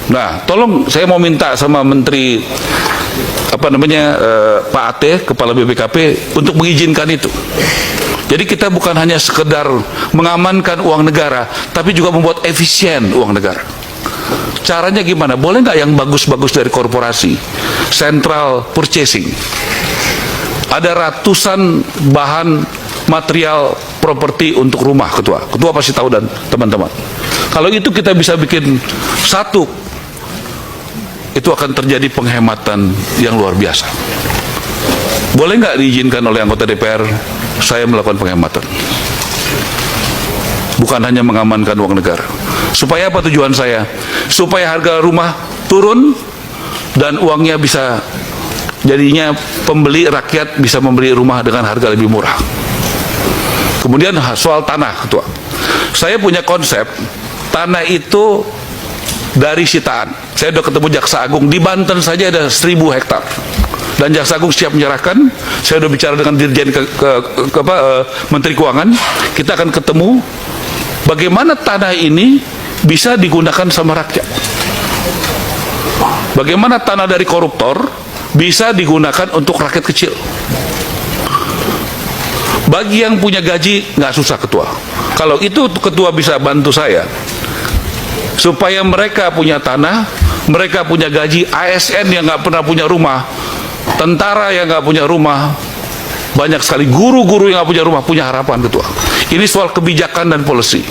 Nah, tolong saya mau minta sama Menteri Pak Ate, Kepala BPKP untuk mengizinkan itu. Jadi kita bukan hanya sekedar mengamankan uang negara, tapi juga membuat efisien uang negara. Caranya gimana? Boleh nggak yang bagus-bagus dari korporasi? Central purchasing. Ada ratusan bahan material properti untuk rumah, Ketua. Ketua pasti tahu dan teman-teman. Kalau itu kita bisa bikin satu, itu akan terjadi penghematan yang luar biasa. Boleh nggak diizinkan oleh anggota DPR saya melakukan penghematan? Bukan hanya mengamankan uang negara. Supaya apa tujuan saya? Supaya harga rumah turun dan uangnya bisa, jadinya pembeli rakyat bisa membeli rumah dengan harga lebih murah. Kemudian soal tanah, Ketua. Saya punya konsep, tanah itu dari sitaan. Saya sudah ketemu Jaksa Agung, di Banten saja ada 1000 hektar. Dan Jaksa Agung siap menyerahkan. Saya sudah bicara dengan Dirjen Menteri Keuangan. Kita akan ketemu bagaimana tanah ini bisa digunakan sama rakyat. Bagaimana tanah dari koruptor bisa digunakan untuk rakyat kecil. Bagi yang punya gaji nggak susah, Ketua. Kalau itu Ketua bisa bantu saya supaya mereka punya tanah, mereka punya gaji, ASN yang nggak pernah punya rumah, tentara yang nggak punya rumah, banyak sekali guru-guru yang nggak punya rumah punya harapan, Ketua. Ini soal kebijakan dan policy.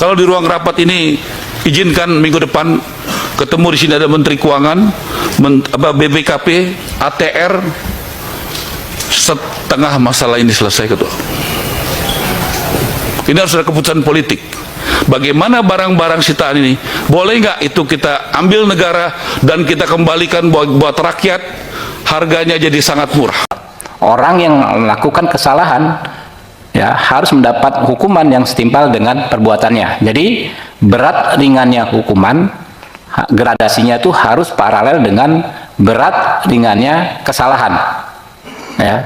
Kalau di ruang rapat ini izinkan minggu depan ketemu di sini ada Menteri Keuangan, BPKP, ATR, setengah masalah ini selesai, Ketua. Ini harus ada keputusan politik. Bagaimana barang-barang sitaan ini, boleh nggak itu kita ambil negara dan kita kembalikan buat rakyat, harganya jadi sangat murah. Orang yang melakukan kesalahan ya harus mendapat hukuman yang setimpal dengan perbuatannya. Jadi berat ringannya hukuman, gradasinya itu harus paralel dengan berat ringannya kesalahan. Ya.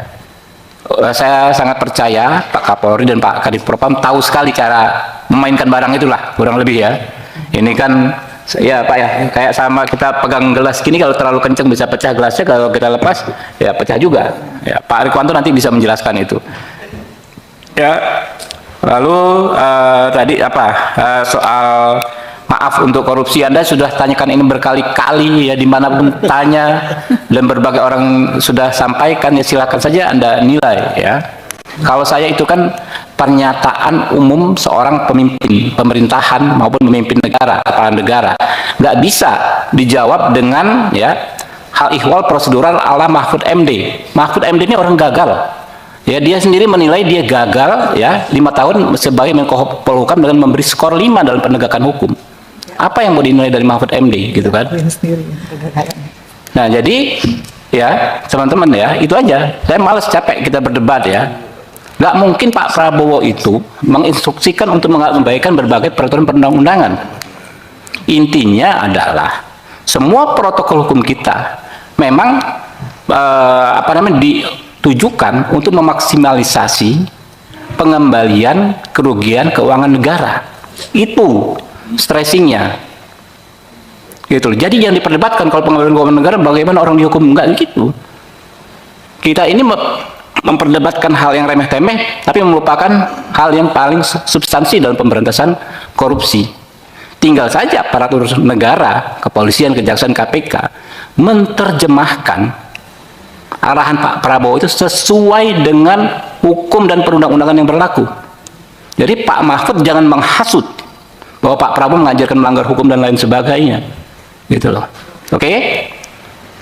Saya sangat percaya Pak Kapolri dan Pak Kadif Propam tahu sekali cara memainkan barang itulah, kurang lebih ya. Ini kan ya Pak ya, kayak sama kita pegang gelas gini, kalau terlalu kenceng bisa pecah gelasnya, kalau kita lepas ya pecah juga. Ya, Pak Rikwanto nanti bisa menjelaskan itu. Ya, lalu tadi soal maaf untuk korupsi, Anda sudah tanyakan ini berkali-kali ya, dimanapun tanya dan berbagai orang sudah sampaikan, ya silakan saja Anda nilai ya. Kalau saya itu kan pernyataan umum seorang pemimpin pemerintahan maupun pemimpin negara, kepala negara, nggak bisa dijawab dengan ya hal ihwal prosedural ala Mahfud MD. Mahfud MD ini orang gagal. Ya, dia sendiri menilai dia gagal ya 5 tahun sebagai Menko Polhukam dengan memberi skor 5 dalam penegakan hukum. Apa yang mau dinilai dari Mahfud MD gitu kan? Nah, jadi ya teman-teman ya, itu aja. Saya malas, capek kita berdebat ya. Nggak mungkin Pak Prabowo itu menginstruksikan untuk mengabaikan berbagai peraturan perundang-undangan. Intinya adalah semua protokol hukum kita memang ditujukan untuk memaksimalisasi pengembalian kerugian keuangan negara. Itu stressingnya gitu. Jadi yang diperdebatkan kalau pengembalian keuangan negara bagaimana orang dihukum, enggak gitu. Kita ini memperdebatkan hal yang remeh-temeh tapi melupakan hal yang paling substansi dalam pemberantasan korupsi. Tinggal saja aparatur negara, kepolisian, kejaksaan, KPK menerjemahkan arahan Pak Prabowo itu sesuai dengan hukum dan perundang-undangan yang berlaku. Jadi Pak Mahfud jangan menghasut bahwa Pak Prabowo mengajarkan melanggar hukum dan lain sebagainya, gitu loh. Oke?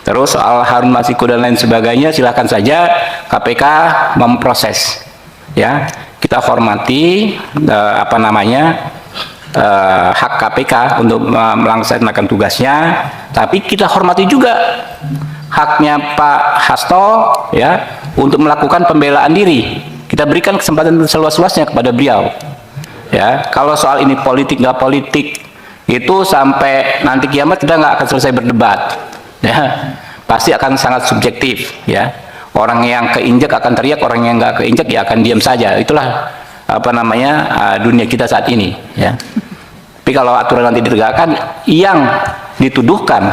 Terus soal Harun Masiku dan lain sebagainya, silahkan saja KPK memproses. Ya, kita hormati hak KPK untuk melaksanakan tugasnya, tapi kita hormati juga haknya Pak Hasto ya untuk melakukan pembelaan diri. Kita berikan kesempatan seluas-luasnya kepada beliau. Ya, kalau soal ini politik nggak politik itu sampai nanti kiamat kita nggak akan selesai berdebat. Ya, pasti akan sangat subjektif. Ya, orang yang keinjak akan teriak, orang yang nggak keinjak ya akan diam saja. Itulah dunia kita saat ini. Ya, Tapi kalau aturan nanti ditegakkan, yang dituduhkan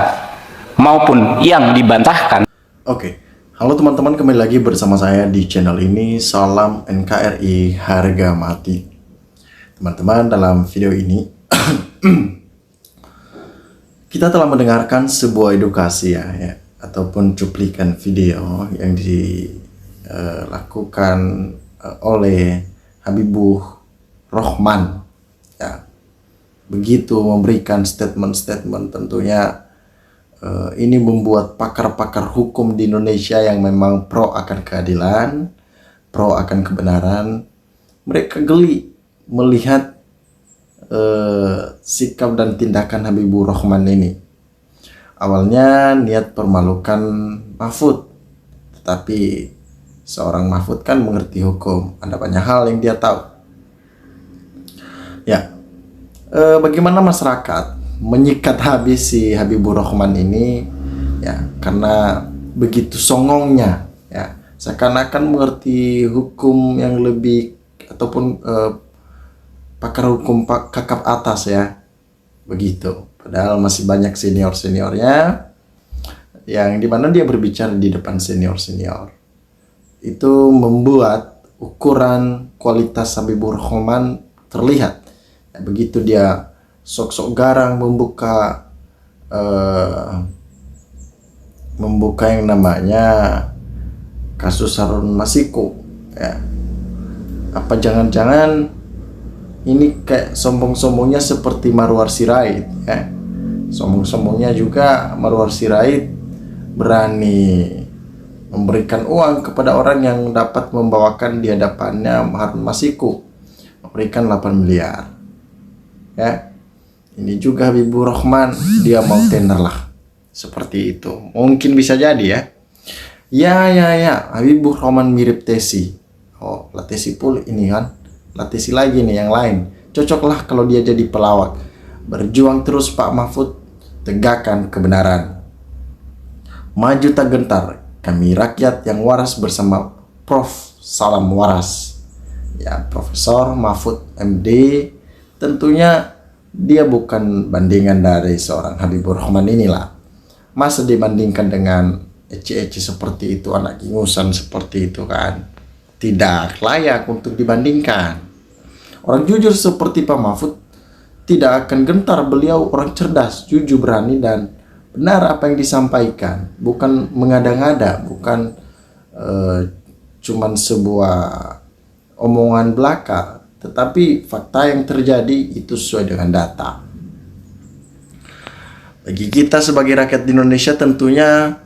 maupun yang dibantahkan. Oke, halo teman-teman, kembali lagi bersama saya di channel ini. Salam NKRI harga mati. Teman-teman, dalam video ini kita telah mendengarkan sebuah edukasi ya, ataupun cuplikan video yang dilakukan oleh Habibur Rahman ya. Begitu memberikan statement-statement, tentunya ini membuat pakar-pakar hukum di Indonesia yang memang pro akan keadilan, pro akan kebenaran, mereka geli melihat sikap dan tindakan Habibur Rahman ini. Awalnya niat permalukan Mahfud, tetapi seorang Mahfud kan mengerti hukum, ada banyak hal yang dia tahu. Ya, bagaimana masyarakat menyikat habis si Habibur Rahman ini ya, karena begitu songongnya ya, seakan-akan mengerti hukum yang lebih, ataupun pakar hukum kakap atas ya, begitu. Padahal masih banyak senior-seniornya yang dimana dia berbicara di depan senior-senior. Itu membuat ukuran kualitas Habibur Rahman terlihat. Begitu dia sok-sok garang membuka yang namanya kasus Harun Masiku ya. Apa jangan-jangan ini kayak sombong-sombongnya seperti Marwar Sirait ya. Sombong-sombongnya juga Marwar Sirait berani memberikan uang kepada orang yang dapat membawakan di hadapannya Harun Masiku, memberikan 8 miliar. Ya, ini juga Habibur Rahman dia mau tender lah, seperti itu. Mungkin bisa jadi ya. Ya, Habibur Rahman mirip Tesi. Oh, lah Tesi pul ini kan, lah Tesi lagi nih yang lain. Cocoklah kalau dia jadi pelawak. Berjuang terus Pak Mahfud, tegakkan kebenaran. Maju tak gentar, kami rakyat yang waras bersama Prof. Salam Waras. Ya, Profesor Mahfud MD. Tentunya dia bukan bandingan dari seorang Habibur Rahman inilah. Masa dibandingkan dengan ece-ece seperti itu, anak ingusan seperti itu kan, tidak layak untuk dibandingkan. Orang jujur seperti Pak Mahfud tidak akan gentar. Beliau orang cerdas, jujur, berani, dan benar apa yang disampaikan. Bukan mengada-ngada, bukan cuman sebuah omongan belaka, tetapi fakta yang terjadi itu sesuai dengan data. Bagi kita sebagai rakyat di Indonesia, tentunya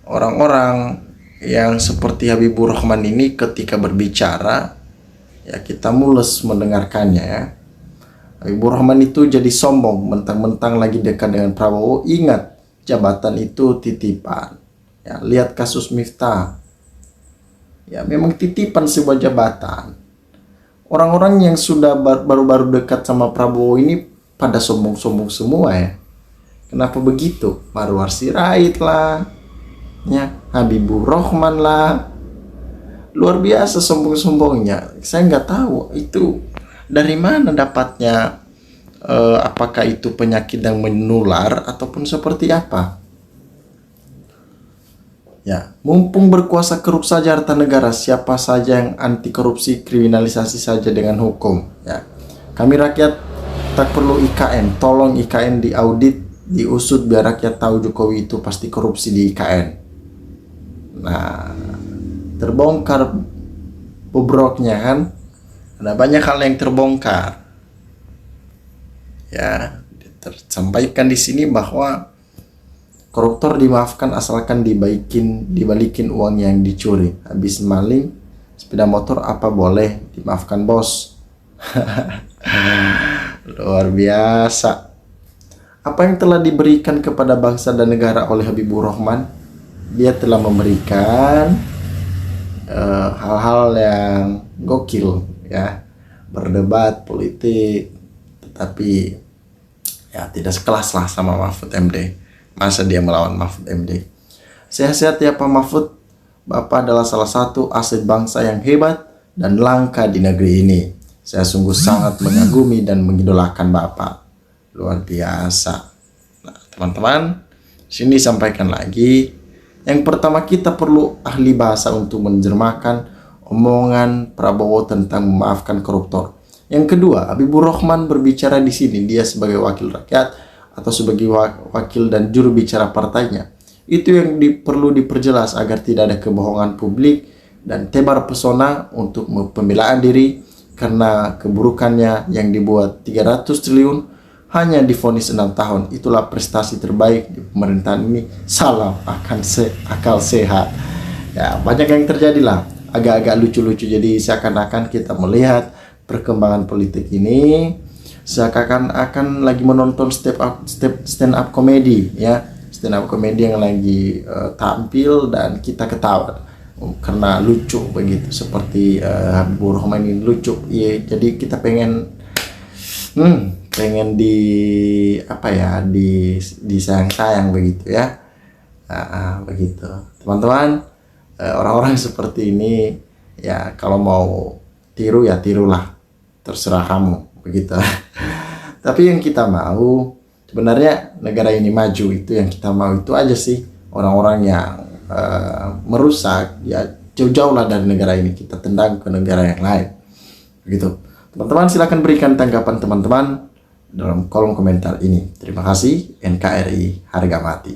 orang-orang yang seperti Habibur Rahman ini ketika berbicara ya, kita mules mendengarkannya ya. Habibur Rahman itu jadi sombong, mentang-mentang lagi dekat dengan Prabowo. Ingat, jabatan itu titipan ya. Lihat kasus Miftah ya, memang titipan sebuah jabatan. Orang-orang yang sudah baru-baru dekat sama Prabowo ini pada sombong-sombong semua ya. Kenapa begitu? Marwar Sirait lah ya, Habibur Rahman lah, luar biasa sombong-sombongnya. Saya nggak tahu itu dari mana dapatnya, apakah itu penyakit yang menular ataupun seperti apa ya. Mumpung berkuasa kerup saja harta negara, siapa saja yang anti korupsi kriminalisasi saja dengan hukum ya. Kami rakyat tak perlu IKN, tolong IKN diaudit, diusut, biar rakyat tahu Jokowi itu pasti korupsi di IKN. Nah, terbongkar bobroknya kan, ada banyak hal yang terbongkar ya. Tersampaikan di sini bahwa koruptor dimaafkan asalkan dibalikin uang yang dicuri. Habis maling sepeda motor apa boleh dimaafkan bos. Luar biasa. Apa yang telah diberikan kepada bangsa dan negara oleh Habibur Rahman? Dia telah memberikan hal-hal yang gokil ya, berdebat politik, tetapi ya tidak sekelas lah sama Mahfud MD. Masa dia melawan Mahfud MD? Sehat-sehat ya Pak Mahfud. Bapak adalah salah satu aset bangsa yang hebat dan langka di negeri ini. Saya sungguh sangat mengagumi dan mengidolakan Bapak. luar biasa. Nah, teman-teman, sini sampaikan lagi. Yang pertama, kita perlu ahli bahasa untuk menerjemahkan omongan Prabowo tentang memaafkan koruptor. Yang kedua, Habibur Rahman berbicara di sini, dia sebagai wakil rakyat atau sebagai wakil dan juru bicara partainya. Itu yang perlu diperjelas agar tidak ada kebohongan publik dan tebar pesona untuk pembelaan diri karena keburukannya yang dibuat 300 triliun hanya divonis 6 tahun. Itulah prestasi terbaik di pemerintahan ini. Salam akal sehat. Ya, banyak yang terjadi lah. Agak-agak lucu-lucu, jadi seakan-akan kita melihat perkembangan politik ini seakan-akan lagi menonton stand up comedy, ya, stand up comedy yang lagi tampil dan kita ketawa karena lucu begitu, seperti Habibur Rahman ini lucu, ya. Jadi kita pengen di apa ya, disayang-sayang begitu ya. Begitu teman-teman. Orang-orang seperti ini ya, kalau mau tiru ya tirulah, terserah kamu begitu. Tapi yang kita mau sebenarnya negara ini maju, itu yang kita mau, itu aja sih. Orang-orang yang merusak ya jauh-jauh lah dari negara ini, kita tendang ke negara yang lain begitu. Teman-teman silakan berikan tanggapan teman-teman dalam kolom komentar ini. Terima kasih. NKRI harga mati.